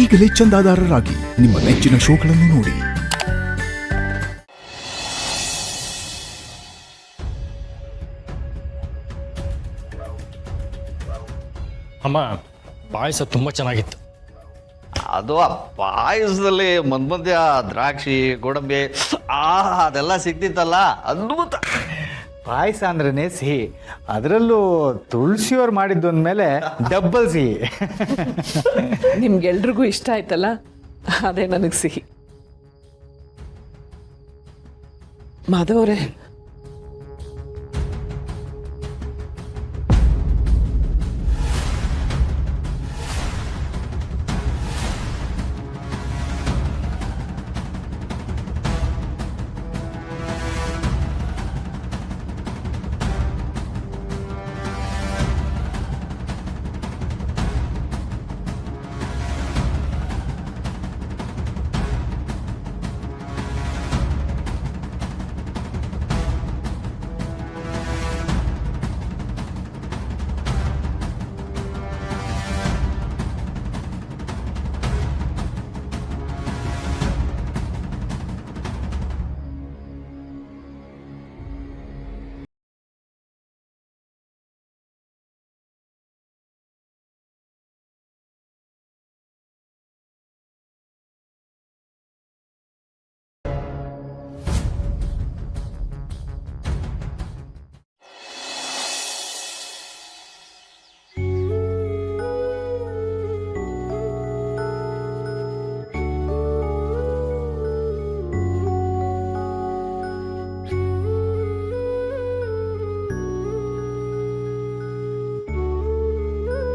ಈಗಲೇ ಚಂದಾದಾರರಾಗಿ ನಿಮ್ಮ ನೆಚ್ಚಿನ ಶೋಗಳನ್ನು ನೋಡಿ. ಅಮ್ಮ, ಪಾಯಸ ತುಂಬ ಚೆನ್ನಾಗಿತ್ತು. ಅದು ಆ ಪಾಯಸದಲ್ಲಿ ಮಧ್ಯ ದ್ರಾಕ್ಷಿ ಗೋಡಂಬಿ ಅದೆಲ್ಲ ಸಿಗ್ತಿತ್ತಲ್ಲ, ಅದ್ಭುತ. ಪಾಯಸ ಅಂದ್ರೇ ಸಿಹಿ, ಅದರಲ್ಲೂ ತುಳಸಿಯವ್ರು ಮಾಡಿದ್ದು ಅಂದಮೇಲೆ ಡಬ್ಬಲ್ ಸಿಹಿ. ನಿಮ್ಗೆಲ್ರಿಗೂ ಇಷ್ಟ ಆಯ್ತಲ್ಲ, ಅದೇ ನನಗೆ ಸಿಹಿ. ಮಾಧವರೇ,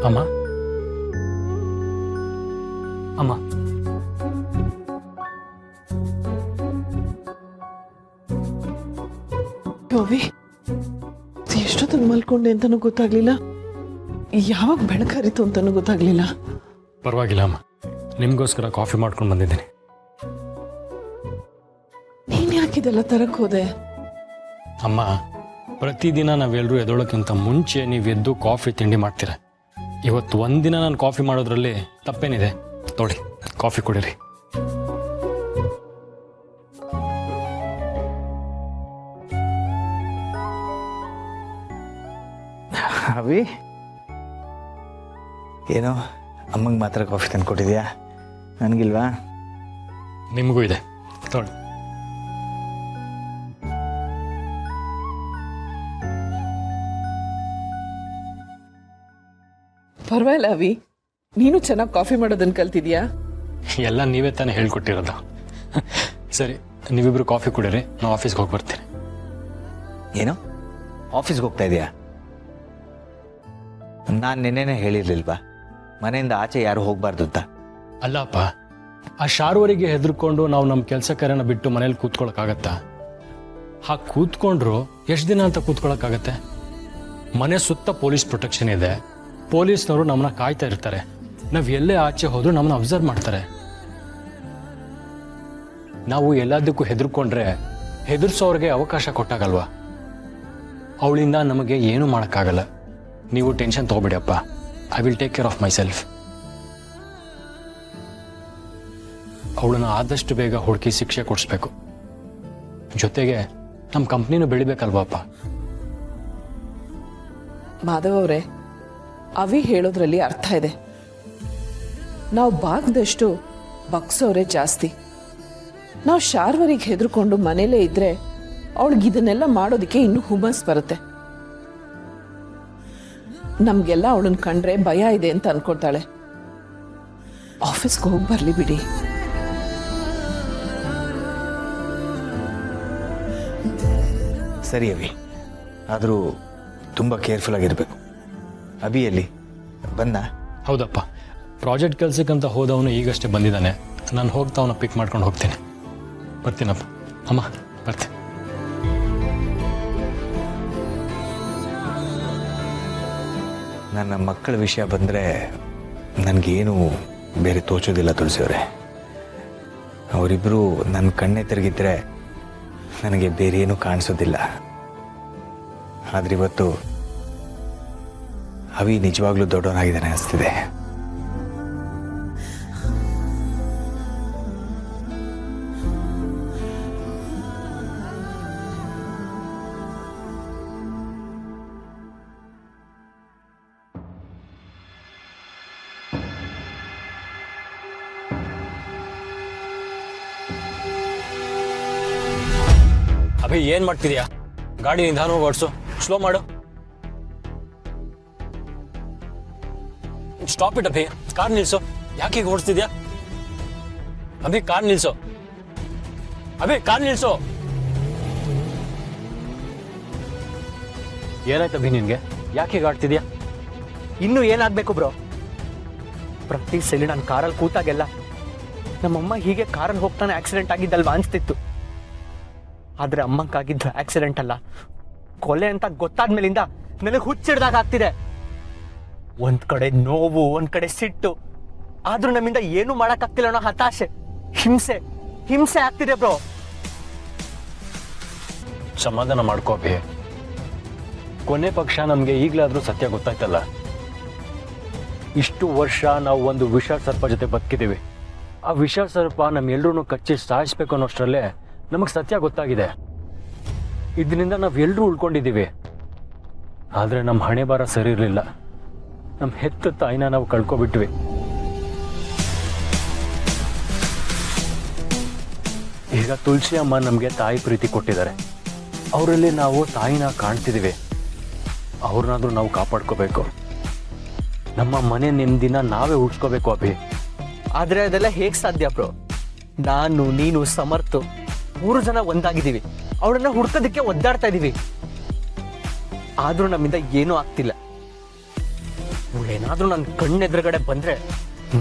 ಅಮ್ಮ ಅಮ್ಮ ಯೋವಿ, ಎಷ್ಟೊತ್ತಿಗೆ ಮಲ್ಕೊಂಡೆ ಅಂತನೂ ಗೊತ್ತಾಗ್ಲಿಲ್ಲ, ಯಾವಾಗ ಬೆಳಕರಿತು ಅಂತನೂ ಗೊತ್ತಾಗ್ಲಿಲ್ಲ. ಪರವಾಗಿಲ್ಲ ಅಮ್ಮ, ನಿಮಗೋಸ್ಕರ ಕಾಫಿ ಮಾಡ್ಕೊಂಡು ಬಂದಿದ್ದೀನಿ. ನೀನ್ ಯಾಕಿದೆಲ್ಲ ತರಕ್ ಹೋದೆ? ಅಮ್ಮ, ಪ್ರತಿದಿನ ನಾವೆಲ್ಲರೂ ಎದೊಳಕ್ಕಿಂತ ಮುಂಚೆ ನೀವು ಎದ್ದು ಕಾಫಿ ತಿಂಡಿ ಮಾಡ್ತೀರ. ಇವತ್ತು ಒಂದಿನ ನಾನು ಕಾಫಿ ಮಾಡೋದ್ರಲ್ಲಿ ತಪ್ಪೇನಿದೆ? ನೋಡಿ, ಕಾಫಿ ಕುಡೀರಿ. ಅವಿ, ಏನೋ ಅಮ್ಮಂಗೆ ಮಾತ್ರ ಕಾಫಿ ತಂದು ಕೊಟ್ಟಿದ್ಯಾ, ನನಗಿಲ್ವಾ? ನಿಮಗೂ ಇದೆ, ತೊಳಿ. ಪರವಾಗಿಲ್ಲ ಅವಿ, ನೀನು ಚೆನ್ನಾಗಿ ಕಾಫಿ ಮಾಡೋದನ್ನ ಕಲ್ತಿದ್ಯಾ? ಎಲ್ಲ ನೀವೇ ತಾನೇ ಹೇಳ್ಕೊಟ್ಟಿರೋದು. ಸರಿ, ನೀವಿಬ್ರು ಕಾಫಿ ಕುಡೀರಿ, ನಾನು ಆಫೀಸ್ಗೆ ಹೋಗಿ ಬರ್ತೀನಿ. ಏನು, ಆಫೀಸ್ಗೆ ಹೋಗ್ತಾ ಇದೆಯಾ? ನಾನು ನಿನ್ನೆನೇ ಹೇಳಿರ್ಲಿಲ್ವಾ ಮನೆಯಿಂದ ಆಚೆ ಯಾರು ಹೋಗಬಾರ್ದು ಅಂತ? ಅಲ್ಲಪ್ಪ, ಆ ಶಾರ್ವರಿಗೆ ಹೆದರ್ಕೊಂಡು ನಾವು ನಮ್ಮ ಕೆಲಸ ಕಾರ್ಯನ ಬಿಟ್ಟು ಮನೇಲಿ ಕೂತ್ಕೊಳ್ಳೋಕ್ಕಾಗತ್ತಾ? ಹಾಗೆ ಕೂತ್ಕೊಂಡ್ರು ಎಷ್ಟು ದಿನ ಅಂತ ಕೂತ್ಕೊಳ್ಳೋಕ್ಕಾಗತ್ತೆ? ಮನೆ ಸುತ್ತ ಪೊಲೀಸ್ ಪ್ರೊಟೆಕ್ಷನ್ ಇದೆ, ಪೊಲೀಸ್ನವರು ನಮ್ಮನ್ನ ಕಾಯ್ತಾ ಇರ್ತಾರೆ. ನಾವು ಎಲ್ಲೇ ಆಚೆ ಹೋದ್ರೂ ನಮ್ಮನ್ನ ಅಬ್ಸರ್ವ್ ಮಾಡ್ತಾರೆ. ನಾವು ಎಲ್ಲದಕ್ಕೂ ಹೆದರ್ಕೊಂಡ್ರೆ ಹೆದರ್ಸೋರಿಗೆ ಅವಕಾಶ ಕೊಟ್ಟಾಗಲ್ವಾ? ಅವಳಿಂದ ನಮಗೆ ಏನೂ ಮಾಡೋಕ್ಕಾಗಲ್ಲ. ನೀವು ಟೆನ್ಷನ್ ತಗೋಬೇಡಿಯಪ್ಪ, I will take care of my self. ಅವಳನ್ನು ಆದಷ್ಟು ಬೇಗ ಹುಡುಕಿ ಶಿಕ್ಷೆ ಕೊಡಿಸ್ಬೇಕು. ಜೊತೆಗೆ ನಮ್ಮ ಕಂಪ್ನಿನೂ ಬೆಳಿಬೇಕಲ್ವಾಪ್ಪ. ಮಾಧವ್ ಅವರೇ, ಅವಿ ಹೇಳೋದ್ರಲ್ಲಿ ಅರ್ಥ ಇದೆ. ನಾವು ಬಾಗ್ದಷ್ಟು ಬಗ್ಸೋರೆ ಜಾಸ್ತಿ. ನಾವು ಶಾರ್ವರಿಗೆ ಹೆದರ್ಕೊಂಡು ಮನೇಲೇ ಇದ್ರೆ ಅವಳಿಗೆ ಇದನ್ನೆಲ್ಲ ಮಾಡೋದಕ್ಕೆ ಇನ್ನೂ ಹುಮ್ಮಸ್ ಬರುತ್ತೆ. ನಮಗೆಲ್ಲ ಅವಳನ್ನ ಕಂಡ್ರೆ ಭಯ ಇದೆ ಅಂತ ಅನ್ಕೊಳ್ತಾಳೆ. ಆಫೀಸ್ಗೆ ಹೋಗಿ ಬರಲಿ ಬಿಡಿ. ಸರಿ ಅವಿ, ಆದರೂ ತುಂಬ ಕೇರ್ಫುಲ್ ಆಗಿರಬೇಕು. ಅಭಿಯಲ್ಲಿ ಬಂದ? ಹೌದಪ್ಪ, ಪ್ರಾಜೆಕ್ಟ್ ಕೆಲಸಕ್ಕಂತ ಹೋದವನು ಈಗಷ್ಟೇ ಬಂದಿದ್ದಾನೆ. ನಾನು ಹೋಗ್ತಾ ಅವನ್ನ ಪಿಕ್ ಮಾಡ್ಕೊಂಡು ಹೋಗ್ತೀನಿ. ಬರ್ತೀನಪ್ಪ. ಅಮ್ಮ, ಬರ್ತೀನಿ. ನನ್ನ ಮಕ್ಕಳ ವಿಷಯ ಬಂದರೆ ನನಗೇನು ಬೇರೆ ತೋಚೋದಿಲ್ಲ ತುಳಸಿಯವರೇ. ಅವರಿಬ್ಬರು ನನ್ನ ಕಣ್ಣೆ ತಿರುಗಿದ್ರೆ ನನಗೆ ಬೇರೆ ಏನೂ ಕಾಣಿಸೋದಿಲ್ಲ. ಆದರೆ ಇವತ್ತು ಅವಿ ನಿಜವಾಗ್ಲೂ ದೊಡ್ಡವನಾಗಿದ್ದಾನೆ ಅನಿಸ್ತಿದೆ. ಅಭಿ ಏನು ಮಾಡ್ತಿದ್ಯಾ? ಗಾಡಿ ನಿಧಾನವಾಗಿ ಓಡಿಸು, ಸ್ಲೋ ಮಾಡು. ಸ್ಟಾಪ್ ಇಟ್ ಅಭಿ, ಕಾರ್ ನಿಲ್ಸು. ಯಾಕೆ ಈಗ ಓಡಿಸ್ತಿದ್ಯಾ? ಅಭಿ ಕಾರ್ ನಿಲ್ಸು, ಅಭಿ ಕಾರ್ ನಿಲ್ಸು. ಏನಾಯ್ತು ಅಭಿ ನಿನ್ಗೆ? ಯಾಕೆ ಈಗ ಆಡ್ತಿದ್ಯಾ? ಇನ್ನು ಏನಾಗಬೇಕು ಬ್ರೋ? ಪ್ರತಿ ಸಲ ನಾನು ಕಾರಲ್ಲಿ ಕೂತಾಗೆಲ್ಲ ನಮ್ಮಮ್ಮ ಹೀಗೆ ಕಾರಲ್ಲಿ ಹೋಗ್ತಾನೆ ಆಕ್ಸಿಡೆಂಟ್ ಆಗಿದ್ದಲ್ವಾ ಅನಿಸ್ತಿತ್ತು. ಆದರೆ ಅಮ್ಮಕ್ಕಾಗಿದ್ದು ಆಕ್ಸಿಡೆಂಟ್ ಅಲ್ಲ, ಕೊಲೆ ಅಂತ ಗೊತ್ತಾದ್ಮೇಲಿಂದ ನನಗೆ ಹುಚ್ಚಿಡ್ದಾಗ ಆಗ್ತಿದೆ. ಒಂದ್ ಕಡೆ ನೋವು, ಒಂದ್ ಕಡೆ ಸಿಟ್ಟು, ಆದ್ರೂ ನಮ್ಮಿಂದ ಏನು ಮಾಡೋಕ್ಕಾಗ್ತಿಲ್ಲ ಅನ್ನೋ ಹತಾಶೆ, ಹಿಂಸೆ ಹಿಂಸೆ ಆಗ್ತಿದೆ ಬ್ರೋ. ಸಮಾಧಾನ ಮಾಡ್ಕೋ ಅಭಿ. ಕೊನೆ ಪಕ್ಷ ನಮಗೆ ಈಗಲಾದ್ರೂ ಸತ್ಯ ಗೊತ್ತಾಯ್ತಲ್ಲ. ಇಷ್ಟು ವರ್ಷ ನಾವು ಒಂದು ವಿಷ ಸರ್ಪ ಜೊತೆ ಬದುಕಿದ್ದೀವಿ. ಆ ವಿಷ ಸರ್ಪ ನಮ್ಮೆಲ್ಲರೂ ಕಚ್ಚಿ ಸಾಯಿಸ್ಬೇಕು ಅನ್ನೋಷ್ಟರಲ್ಲೇ ನಮಗೆ ಸತ್ಯ ಗೊತ್ತಾಗಿದೆ. ಇದರಿಂದ ನಾವೆಲ್ಲರೂ ಉಳ್ಕೊಂಡಿದ್ದೀವಿ. ಆದರೆ ನಮ್ಮ ಹಣೆ ಬಾರ ಸರಿ ಇರಲಿಲ್ಲ. ನಮ್ಮ ಹೆತ್ತ ತಾಯಿನ ನಾವು ಕಳ್ಕೊಬಿಟ್ವಿ. ಈಗ ತುಳಸಿ ಅಮ್ಮ ನಮಗೆ ತಾಯಿ ಪ್ರೀತಿ ಕೊಟ್ಟಿದ್ದಾರೆ. ಅವರಲ್ಲಿ ನಾವು ತಾಯಿನ ಕಾಣ್ತಿದ್ದೀವಿ. ಅವ್ರನ್ನಾದ್ರೂ ನಾವು ಕಾಪಾಡ್ಕೋಬೇಕು. ನಮ್ಮ ಮನೆ ನೆಮ್ಮದಿನ ನಾವೇ ಉಳಿಸ್ಕೋಬೇಕು ಅಭಿ. ಆದ್ರೆ ಅದೆಲ್ಲ ಹೇಗ್ ಸಾಧ್ಯ ಬ್ರೋ? ನಾನು, ನೀನು, ಸಮರ್ಥ್ 3 ಜನ ಒಂದಾಗಿದ್ದೀವಿ. ಅವಳನ್ನ ಹುಡ್ಕೋದಕ್ಕೆ ಒದ್ದಾಡ್ತಾ ಇದೀವಿ. ಆದ್ರೂ ನಮ್ಮಿಂದ ಏನೂ ಆಗ್ತಿಲ್ಲ. ಅವಳೇನಾದ್ರೂ ನನ್ನ ಕಣ್ಣೆದುರುಗಡೆ ಬಂದ್ರೆ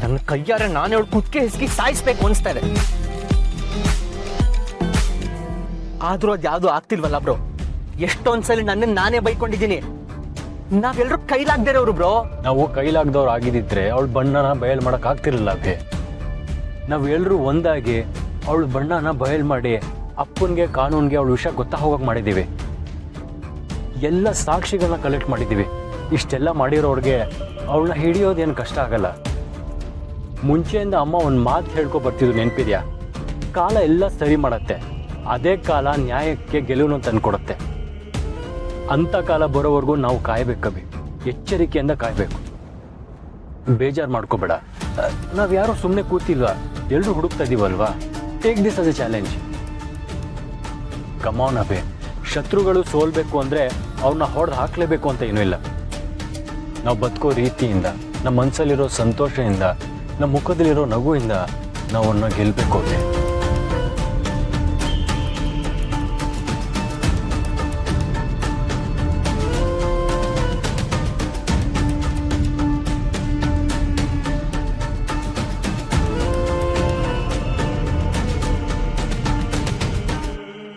ನನ್ನ ಕೈಯಾರೆ ನಾನೇ ಅವಳು ಕುತ್ತಿಗೆ ಹಿಸ್ಕಿ ಸಾಯಿಸ್ಬೇಕು ಅನಿಸ್ತಾ ಇದೆ. ಆದ್ರೂ ಅದ್ಯಾವುದು ಆಗ್ತಿಲ್ವಲ್ಲ ಬ್ರೋ? ಎಷ್ಟೊಂದ್ಸಲಿ ನನ್ನನ್ನು ನಾನೇ ಬೈಕೊಂಡಿದ್ದೀನಿ. ನಾವೆಲ್ಲರೂ ಕೈಲಾಗ್ದಿರೋರು ಬ್ರೋ. ನಾವು ಕೈಲಾಗ್ದವ್ರು ಆಗಿದ್ದಿದ್ರೆ ಅವಳ ಬಣ್ಣನ ಬಯಲು ಮಾಡಕ್ ಆಗ್ತಿರ್ಲಿಲ್ಲ ಅಭಿ. ನಾವೆಲ್ಲರೂ ಒಂದಾಗಿ ಅವಳ ಬಣ್ಣನ ಬಯಲು ಮಾಡಿ ಅಪ್ಪನಿಗೆ ಕಾನೂನ್ಗೆ ಅವಳ ವಿಷಯ ಗೊತ್ತಾ ಹೋಗಕ್ ಮಾಡಿದ್ದೀವಿ. ಎಲ್ಲ ಸಾಕ್ಷಿಗಳನ್ನ ಕಲೆಕ್ಟ್ ಮಾಡಿದ್ದೀವಿ. ಇಷ್ಟೆಲ್ಲ ಮಾಡಿರೋರಿಗೆ ಅವಳನ್ನ ಹಿಡಿಯೋದೇನು ಕಷ್ಟ ಆಗಲ್ಲ. ಮುಂಚೆಯಿಂದ ಅಮ್ಮ ಒಂದು ಮಾತು ಹೇಳ್ಕೊ ಬರ್ತಿದ್ರು, ನೆನಪಿದ್ಯಾ? ಕಾಲ ಎಲ್ಲ ಸರಿ ಮಾಡತ್ತೆ, ಅದೇ ಕಾಲ ನ್ಯಾಯಕ್ಕೆ ಗೆಲುವನ್ನು ತಂದುಕೊಡುತ್ತೆ. ಅಂಥ ಕಾಲ ಬರೋವರೆಗೂ ನಾವು ಕಾಯ್ಬೇಕವಿ. ಎಚ್ಚರಿಕೆಯಿಂದ ಕಾಯ್ಬೇಕು. ಬೇಜಾರು ಮಾಡ್ಕೋಬೇಡ. ನಾವು ಯಾರೂ ಸುಮ್ಮನೆ ಕೂತಿಲ್ವಾ, ಎಲ್ಲರೂ ಹುಡುಕ್ತಾ ಇದೀವಲ್ವಾ? Take this as a challenge. Come on Abhi. ಶತ್ರುಗಳು ಸೋಲ್ಬೇಕು ಅಂದರೆ ಅವ್ರನ್ನ ಹೊಡೆದು ಹಾಕಲೇಬೇಕು ಅಂತ ಏನೂ ಇಲ್ಲ. ನಾವು ಬದುಕೋ ರೀತಿಯಿಂದ, ನಮ್ಮ ಮನಸ್ಸಲ್ಲಿರೋ ಸಂತೋಷದಿಂದ, ನಮ್ಮ ಮುಖದಲ್ಲಿರೋ ನಗುವಿಂದ ನಾವು ಅವನ್ನ ಗೆಲ್ಲಬೇಕು ಅಭಿ.